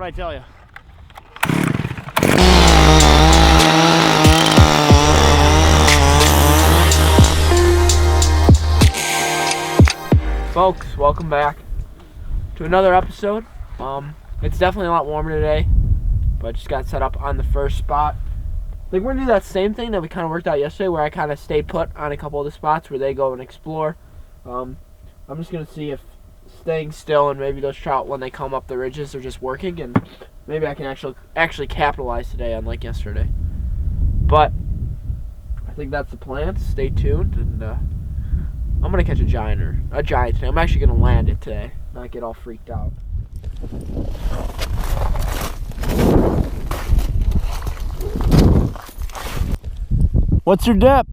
I tell you. Folks, welcome back to another episode. It's definitely a lot warmer today, but I just got set up on the first spot. I think we're gonna do that same thing that we kind of worked out yesterday, where I kind of stayed put on a couple of the spots where they go and explore. I'm just gonna see if staying still and maybe those trout, when they come up the ridges, are just working, and maybe I can actually capitalize today unlike yesterday. But I think that's the plan. Stay tuned, and I'm gonna catch a giant today. I'm actually gonna land it today, not get all freaked out. What's your depth?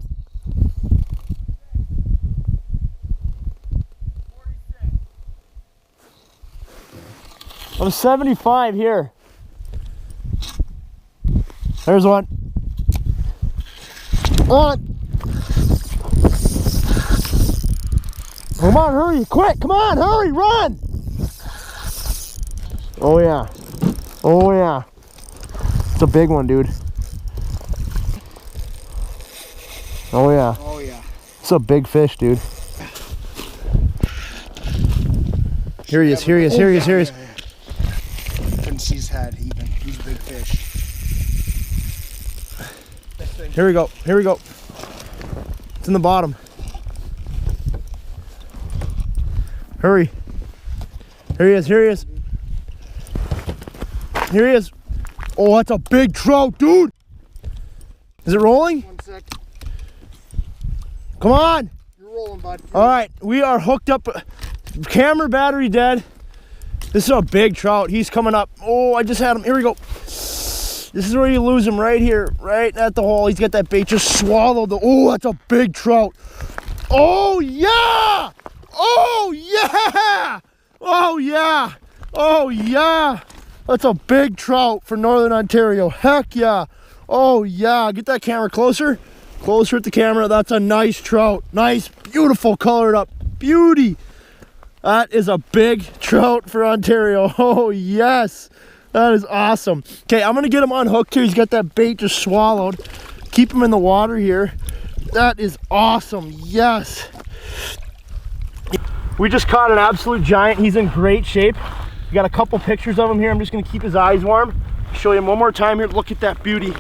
I'm 75 here. There's one. On. Come on, hurry, quick, come on, hurry, run. Oh yeah. Oh yeah. It's a big one, dude. Oh yeah. Oh yeah. It's a big fish, dude. Here he is, here he is, here he is, here he is. Couldn't see his head even. He's a big fish. Here we go, here we go. It's in the bottom. Hurry. Here he is, here he is. Here he is. Oh, that's a big trout, dude. Is it rolling? 1 sec. Come on. You're rolling, bud. All right, we are hooked up. Camera battery dead. This is a big trout. He's coming up. Oh, I just had him. Here we go. This is where you lose him, right here, right at the hole. He's got that bait just swallowed. Oh, that's a big trout. Oh, yeah. Oh, yeah. Oh, yeah. Oh, yeah. That's a big trout for Northern Ontario. Heck yeah. Oh, yeah. Get that camera closer. Closer at the camera. That's a nice trout. Nice, beautiful, colored up beauty. That is a big trout for Ontario. Oh, yes. That is awesome. Okay, I'm going to get him unhooked here. He's got that bait just swallowed. Keep him in the water here. That is awesome. Yes. We just caught an absolute giant. He's in great shape. We got a couple pictures of him here. I'm just going to keep his eyes warm. Show you him one more time here. Look at that beauty.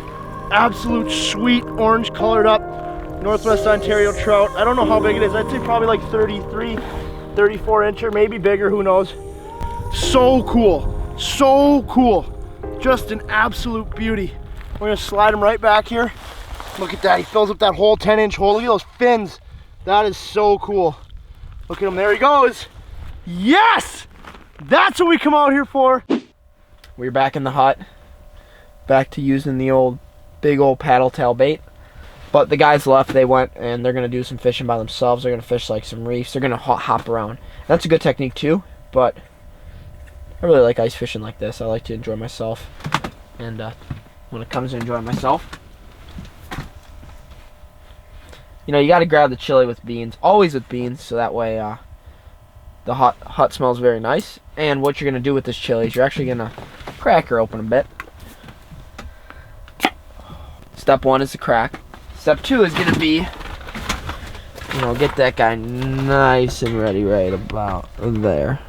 Absolute sweet orange colored up Northwest Ontario trout. I don't know how big it is. I'd say probably like 33, 34 incher, maybe bigger, who knows. So cool. So cool. Just an absolute beauty. We're gonna slide him right back here. Look at that. He fills up that whole 10-inch hole. Look at those fins. That is so cool. Look at him. There he goes. Yes! That's what we come out here for. We're back in the hut. Back to using the big old paddle tail bait. But the guys left. They went and they're going to do some fishing by themselves. They're going to fish like some reefs. They're going to hop around. That's a good technique too. But I really like ice fishing like this. I like to enjoy myself. And when it comes to enjoying myself, you know, you got to grab the chili with beans. Always with beans, so that way the hut smells very nice. And what you're going to do with this chili is you're actually going to crack her open a bit. Step 1 is the crack. Step 2 is going to be, you know, get that guy nice and ready right about there.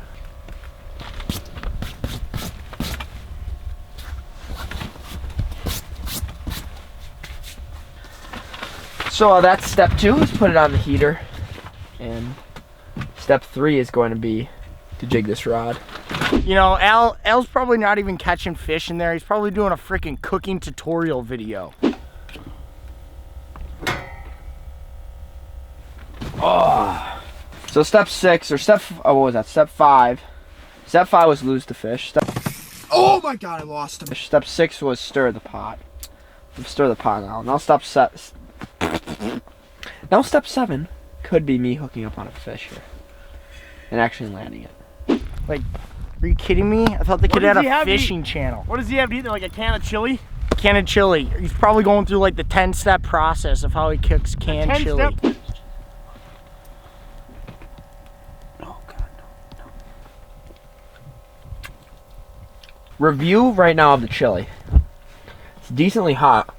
So that's step 2, is put it on the heater. And step 3 is going to be to jig this rod. You know, Al's probably not even catching fish in there. He's probably doing a freaking cooking tutorial video. Oh. So step 6, or what was that? Step 5. Step 5 was lose the fish. Oh my god, I lost him. Step 6 was stir the pot. Stir the pot now. Now step Now step 7 could be me hooking up on a fish here and actually landing it. Like, are you kidding me? I thought the kid had a fishing channel. What does he have to eat there? Like a can of chili? Can of chili. He's probably going through like the 10-step process of how he cooks canned chili. Oh God, no. Review right now of the chili. It's decently hot.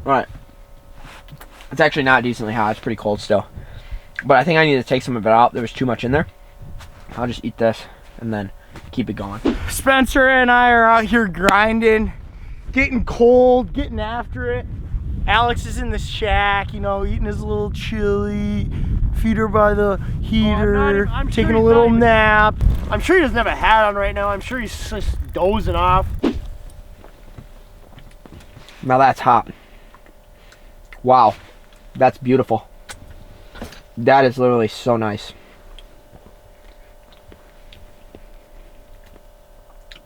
Right. It's actually not decently hot. It's pretty cold still. But I think I need to take some of it out. There was too much in there. I'll just eat this and then keep it going. Spencer and I are out here grinding, getting cold, getting after it. Alex is in the shack, you know, eating his little chili, feeder by the heater, I'm sure taking a he's little not even- nap. I'm sure he doesn't have a hat on right now. I'm sure he's just dozing off. Now that's hot. Wow. That's beautiful. That is literally so nice.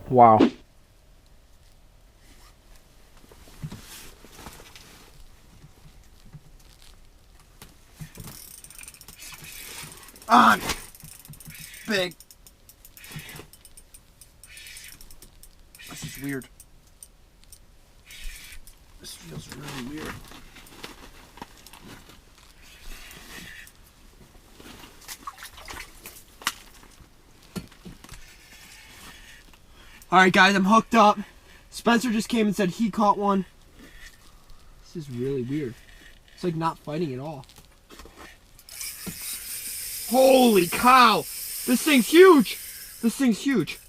Wow. On. Big. This is weird. This feels really weird. Alright guys, I'm hooked up. Spencer just came and said he caught one. This is really weird. It's like not fighting at all. Holy cow! This thing's huge! This thing's huge.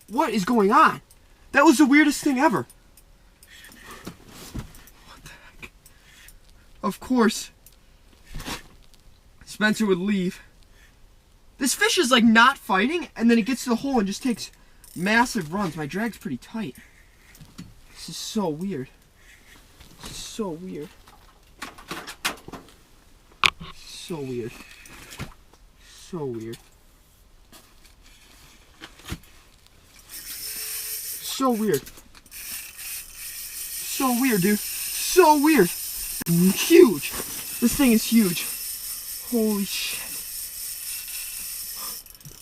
What is going on? That was the weirdest thing ever. What the heck? Of course, Spencer would leave. This fish is like not fighting, and then it gets to the hole and just takes massive runs. My drag's pretty tight. This is so weird. This is so weird. So weird. So weird. So weird. So weird, dude. So weird. Huge. This thing is huge. Holy shit.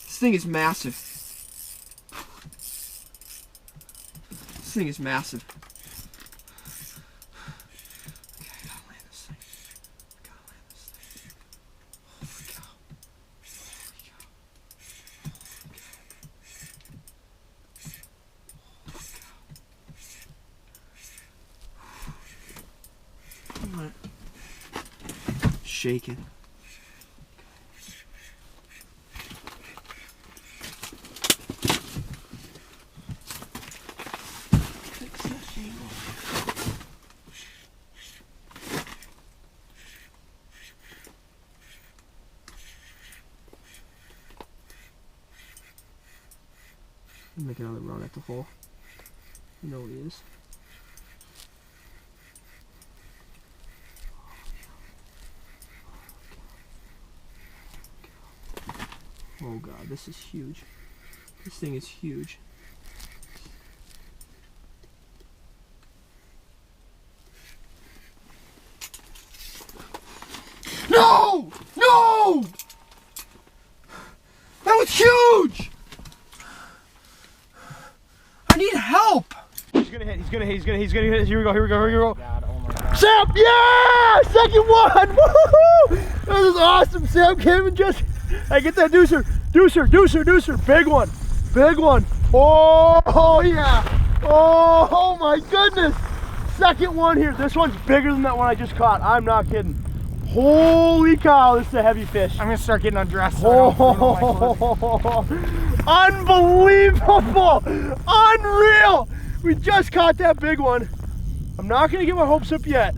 This thing is massive. This thing is massive. Okay, I gotta land this thing. I gotta land this thing. Holy cow. Holy cow. Holy cow. Shaking. Make another run at the hole. You know what he is. Oh god, this is huge. This thing is huge. No! No! That was huge! I need help! He's gonna hit, he's gonna hit, he's gonna hit, he's gonna hit. Here we go, here we go, here we go. God, oh my God. Sam, yeah! Second one! Woohoo! That was awesome, Sam came and just, hey, get that deucer, deucer, deucer, deucer. Big one, big one. Oh yeah! Oh my goodness! Second one here. This one's bigger than that one I just caught. I'm not kidding. Holy cow, this is a heavy fish. I'm gonna start getting undressed. So I don't feel my Unbelievable! Unreal! We just caught that big one. I'm not gonna get my hopes up yet,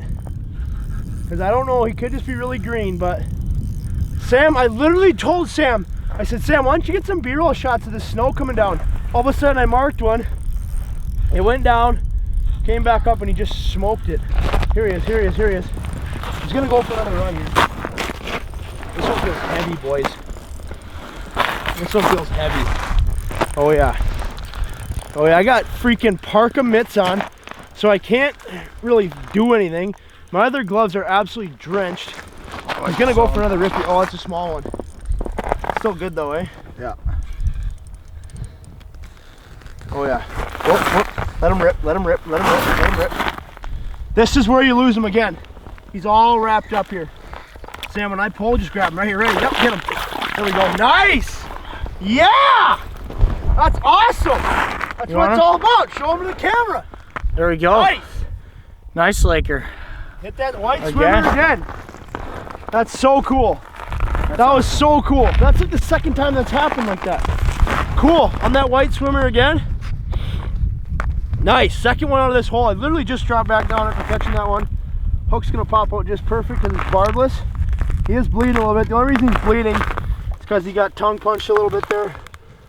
because I don't know, he could just be really green, but Sam, I literally told Sam, I said, Sam, why don't you get some B-roll shots of the snow coming down? All of a sudden I marked one, it went down, came back up, and he just smoked it. Here he is, here he is, here he is. He's gonna go for another run here. This one feels heavy, boys. This one feels heavy. Oh yeah. Oh yeah, I got freaking parka mitts on. so I can't really do anything. My other gloves are absolutely drenched. I was gonna go for another rippy. Oh, it's a small one. Still good though, eh? Yeah. Oh yeah. Oh. Let him rip, let him rip, let him rip, let him rip. This is where you lose him again. He's all wrapped up here. Sam, when I pull, just grab him right here, ready. Yep, get him. There we go. Nice! Yeah! That's awesome! That's what it's all about. Show him to the camera. There we go. Nice! Nice Laker. Hit that white swimmer again. That's so cool. That was so cool. That's like the second time that's happened like that. Cool. On that white swimmer again. Nice. Second one out of this hole. I literally just dropped back down after catching that one. Hook's gonna pop out just perfect because it's barbless. He is bleeding a little bit. The only reason he's bleeding is because he got tongue punched a little bit there.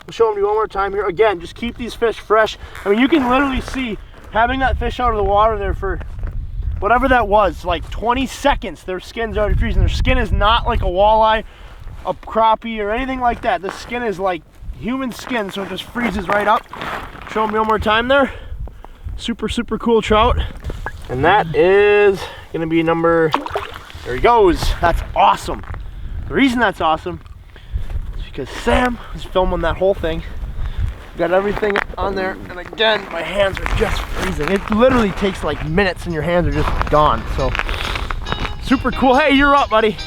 We'll show him to you one more time here. Again, just keep these fish fresh. I mean, you can literally see having that fish out of the water there for whatever that was, like 20 seconds, their skin's already freezing. Their skin is not like a walleye, a crappie, or anything like that. The skin is like human skin, so it just freezes right up. Show them one more time there. Super, super cool trout. And that is gonna be number, there he goes. That's awesome. The reason that's awesome is because Sam was filming that whole thing. Got everything on there, and again, my hands are just freezing. It literally takes like minutes and your hands are just gone. So, super cool. Hey, you're up, buddy.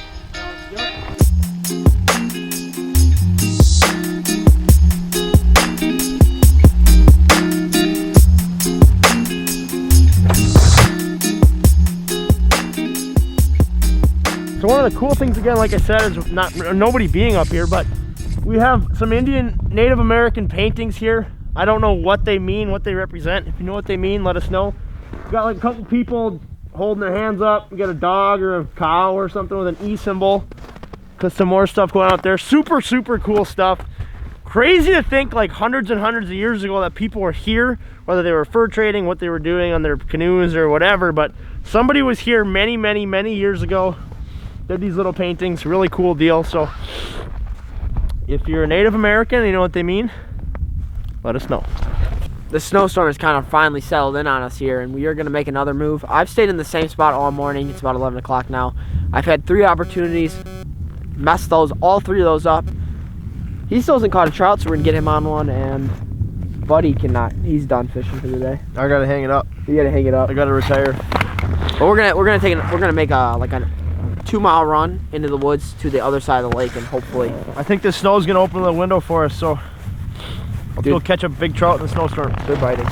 So one of the cool things, again, like I said, is nobody being up here, but we have some Indian Native American paintings here. I don't know what they mean, what they represent. If you know what they mean, let us know. We've got like a couple people holding their hands up. We got a dog or a cow or something with an E symbol. Got some more stuff going out there. Super, super cool stuff. Crazy to think like hundreds and hundreds of years ago that people were here, whether they were fur trading, what they were doing on their canoes or whatever, but somebody was here many, many, many years ago. Did these little paintings. Really cool deal. So if you're a Native American and you know what they mean, let us know. The snowstorm has kind of finally settled in on us here, and we are going to make another move. I've stayed in the same spot all morning. It's about 11 o'clock now. I've had 3 opportunities, messed all 3 of those up. He still hasn't caught a trout, so we're going to get him on one, and Buddy cannot. He's done fishing for the day. I gotta hang it up. You gotta hang it up. I gotta retire. But we're gonna make a 2-mile run into the woods to the other side of the lake, and hopefully. I think the snow's gonna open the window for us, so let's go catch a big trout in the snowstorm. They're biting.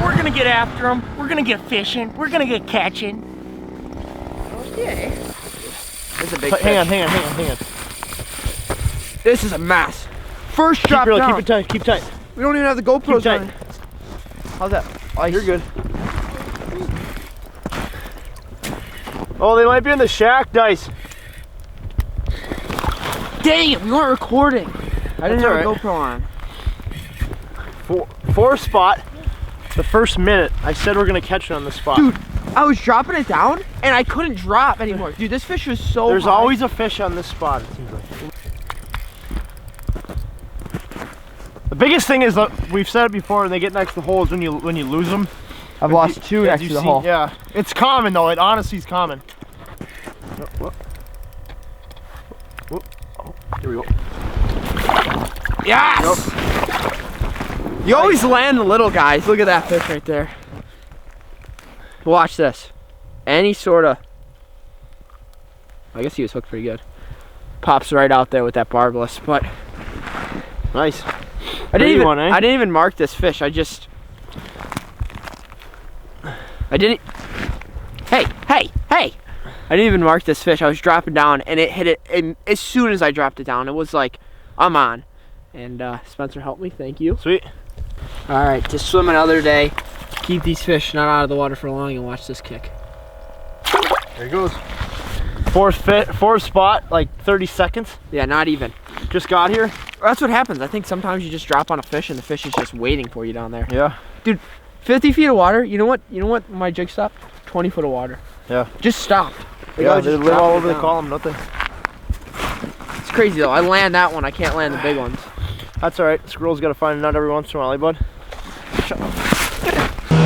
We're gonna get after them. We're gonna get fishing. We're gonna get catching. Okay. There's a big fish. Hang on. This is a mess. First Keep drop real, down. keep it tight, keep tight. We don't even have the GoPros tight. on. How's that? Ice. You're good. Oh, they might be in the shack, Deihs. Dang it, we weren't recording. I didn't have a alright. GoPro on. Four spot. The first minute, I said we're gonna catch it on the spot. Dude, I was dropping it down and I couldn't drop anymore. Dude, this fish was so There's high. always a fish on this spot, it seems like. The biggest thing is that we've said it before, and they get next to the hole is when you lose them. I've lost 2 next to the hole. Yeah, it's common though. It honestly is common. Oh, here we go. Yes! You always land the little guys. Look at that fish right there. Watch this. Any sort of, I guess he was hooked pretty good. Pops right out there with that barbless, but Nice. I didn't eh? even mark this fish. I didn't. Hey! I didn't even mark this fish. I was dropping down and it hit it, and as soon as I dropped it down, it was like, I'm on. And Spencer helped me. Thank you. Sweet. All right, just swim another day. Keep these fish not out of the water for long, and watch this kick. There he goes. Fourth spot, like 30 seconds. Yeah, not even. Just got here. That's what happens. I think sometimes you just drop on a fish and the fish is just waiting for you down there. Yeah. Dude, 50 feet of water. You know what my jig stopped? 20 foot of water. Yeah. Just stopped. Yeah, they live all over the column, don't they? It's crazy though. I land that one. I can't land the big ones. That's all right. Squirrels got to find a nut every once in a while, eh, bud? Shut up.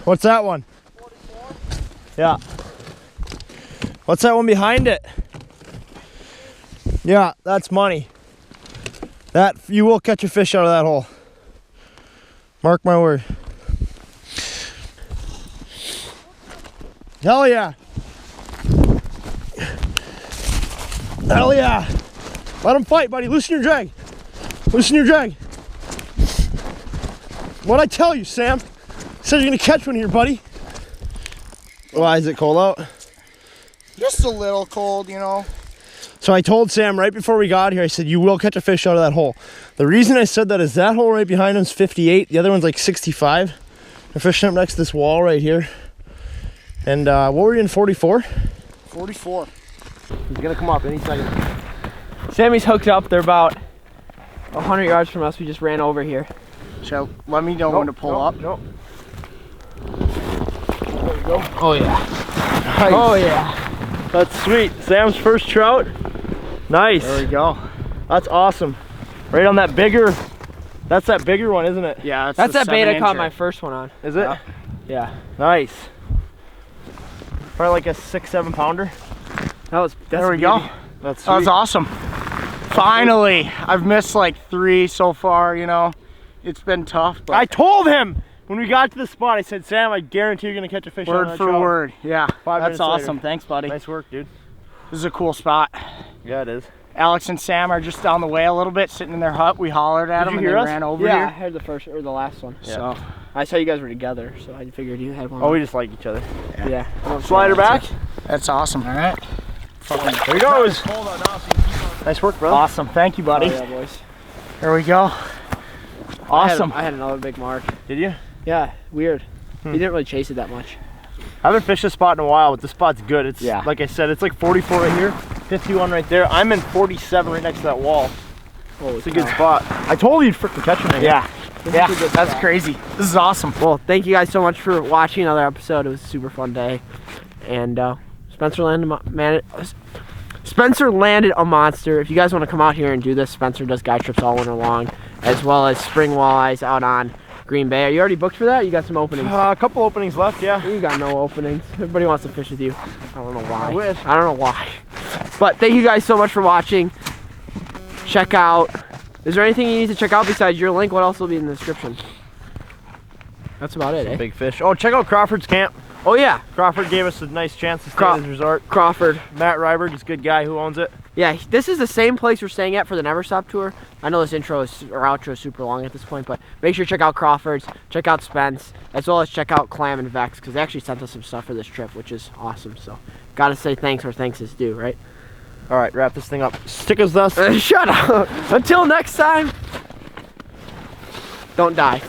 What's that one? 44? Yeah. What's that one behind it? Yeah, that's money. That, you will catch a fish out of that hole. Mark my word. Hell yeah. Hell yeah. Let him fight, buddy. Loosen your drag. Loosen your drag. What'd I tell you, Sam? Said you're gonna catch one here, buddy. Why is it cold out? Just a little cold, you know. So I told Sam right before we got here, I said, you will catch a fish out of that hole. The reason I said that is that hole right behind him is 58. The other one's like 65. They're fishing up next to this wall right here. And what were you in, 44? 44. He's gonna come up any second. Sammy's hooked up. They're about 100 yards from us. We just ran over here. So let me know when to pull up. Nope. Oh yeah. Nice. Oh yeah. That's sweet. Sam's first trout. Nice. There we go. That's awesome. Right on that bigger, that's that bigger one, isn't it? Yeah, That's that bait I caught my first one on. Is it? Yeah. Yeah. Nice. Probably like a 6-7 pounder. That's There we go. That's That was sweet. awesome. Finally, I've missed like 3 so far, you know. It's been tough, but I told him when we got to the spot, I said, Sam, I guarantee you're gonna catch a fish on word that for trout. word. Yeah, 5 that's minutes later. awesome. Thanks, buddy. Nice work, dude. This is a cool spot. Yeah, it is. Alex and Sam are just down the way a little bit, sitting in their hut. We hollered at Did them you and hear they us? ran over Yeah, I here. heard the first or the last one. Yeah. So I saw you guys were together, so I figured you had one. Oh, we just like each other. yeah. Slide her back. that's awesome. All right. There he goes. Nice work, brother. Awesome. Thank you, buddy. Oh, yeah, boys. There we go. Awesome. I had another big mark. Did you? Yeah, weird. He didn't really chase it that much. I haven't fished this spot in a while, but this spot's good. It's Yeah. like I said, it's like 44 right here, 51 right there. I'm in 47 right next to that wall. Holy It's a good spot. I told you you'd freaking catch him. Yeah. Yeah, is a good that's spot. crazy. This is awesome. Well, thank you guys so much for watching another episode. It was a super fun day. And Spencer landed a monster. If you guys want to come out here and do this, Spencer does guide trips all winter long, as well as spring walleyes out on Green Bay. Are you already booked for that? You got some openings? A couple openings left, yeah. You got no openings. Everybody wants to fish with you. I don't know why. I wish. I don't know why. But thank you guys so much for watching. Check out. Is there anything you need to check out besides your link? What else will be in the description? That's about it, eh? Big fish. Oh, check out Crawford's camp. Oh yeah, Crawford gave us a nice chance to stay at his resort. Crawford. Matt Ryberg is a good guy who owns it. Yeah, this is the same place we're staying at for the Never Stop tour. I know this intro is, or outro is super long at this point, but make sure to check out Crawford's, check out Spence, as well as check out Clam and Vex, because they actually sent us some stuff for this trip, which is awesome. So, gotta say thanks where thanks is due, right? All right, wrap this thing up. Stick with us. Shut up. Until next time, don't die.